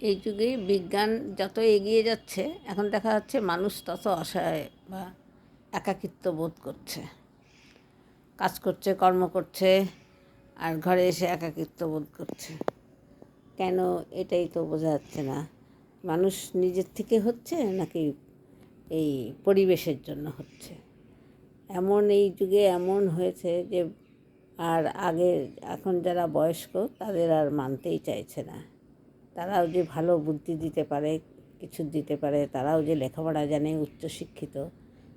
এই যুগে বিজ্ঞান যত এগিয়ে যাচ্ছে, এখন দেখা যাচ্ছে মানুষ তত অসহায় বা একাকিত্ব বোধ করছে। কাজ করছে, কর্ম করছে, আর ঘরে এসে একাকিত্ব বোধ করছে। কেন, এটাই তো বোঝা যাচ্ছে না। মানুষ নিজের থেকে হচ্ছে নাকি এই পরিবেশের জন্য হচ্ছে। এমন এই যুগে এমন হয়েছে যে আর আগে এখন যারা বয়স্ক তাদের আর মানতেই চাইছে না। তারাও যে ভালো বুদ্ধি দিতে পারে, কিছু দিতে পারে, তারাও যে লেখাপড়া জানে, উচ্চশিক্ষিত,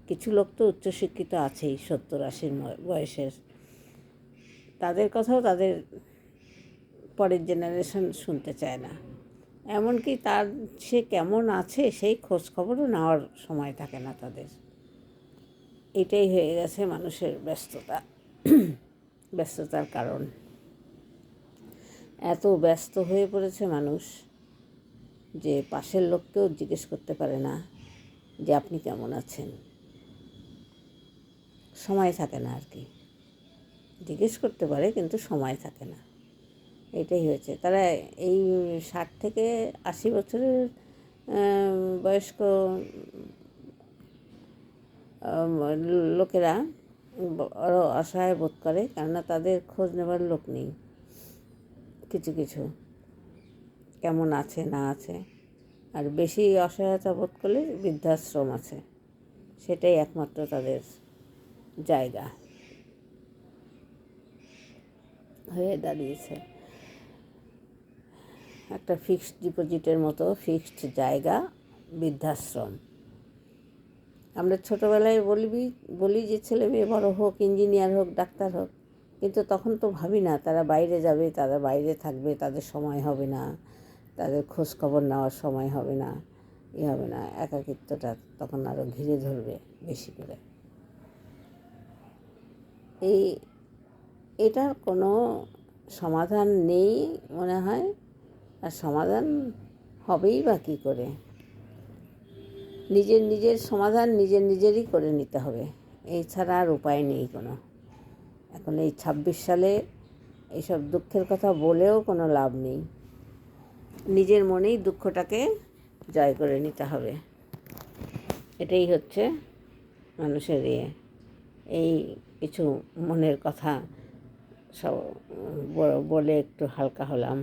কিছু লোক তো উচ্চশিক্ষিত আছেই 70-80 বয়সের, তাদের কথাও তাদের পরের জেনারেশন শুনতে চায় না। এমনকি তার সে কেমন আছে সেই খোঁজ খবরও নেওয়ার সময় থাকে না তাদের। এটাই হয়ে গেছে মানুষের ব্যস্ততার কারণ। এত ব্যস্ত হয়ে পড়েছে মানুষ যে পাশের লোককেও জিজ্ঞেস করতে পারে না যে আপনি কেমন আছেন। সময় থাকে না আর কি, জিজ্ঞেস করতে পারে কিন্তু সময় থাকে না। এটাই হয়েছে। তারা এই 60 থেকে 80 বছরের বয়স্ক লোকেরা আরও অসহায় বোধ করে, কেননা তাদের খোঁজ নেবার লোক নেই। কিছু কিছু কেমন আছে না আছে। আর বেশি অসহায়তা বোধ করলে বৃদ্ধাশ্রম আছে, সেটাই একমাত্র তাদের জায়গা হয়ে দাঁড়িয়েছে। একটা ফিক্সড ডিপোজিটের মতো ফিক্সড জায়গা বৃদ্ধাশ্রম। আমরা ছোটোবেলায় বলি যে ছেলে মেয়ে বড়ো হোক, ইঞ্জিনিয়ার হোক, ডাক্তার হোক, কিন্তু তখন তো ভাবি না তারা বাইরে যাবে, তারা বাইরে থাকবে, তাদের সময় হবে না, তাদের খোঁজ খবর নেওয়ার সময় হবে না, হবে না। একাকিত্বটা তখন আরও ঘিরে ধরবে বেশি করে। এটার কোনো সমাধান নেই মনে হয়। আর সমাধান হবেই বা কী করে? নিজের সমাধান নিজেরই করে নিতে হবে, এই ছাড়া আর উপায় নেই কোনো। এখন এই 26 সালে এইসব দুঃখের কথা বলেও কোনো লাভ নেই। নিজের মনেই দুঃখটাকে জয় করে নিতে হবে। এটাই হচ্ছে মানুষের এই কিছু মনের কথা সব বলে একটু হালকা হলাম।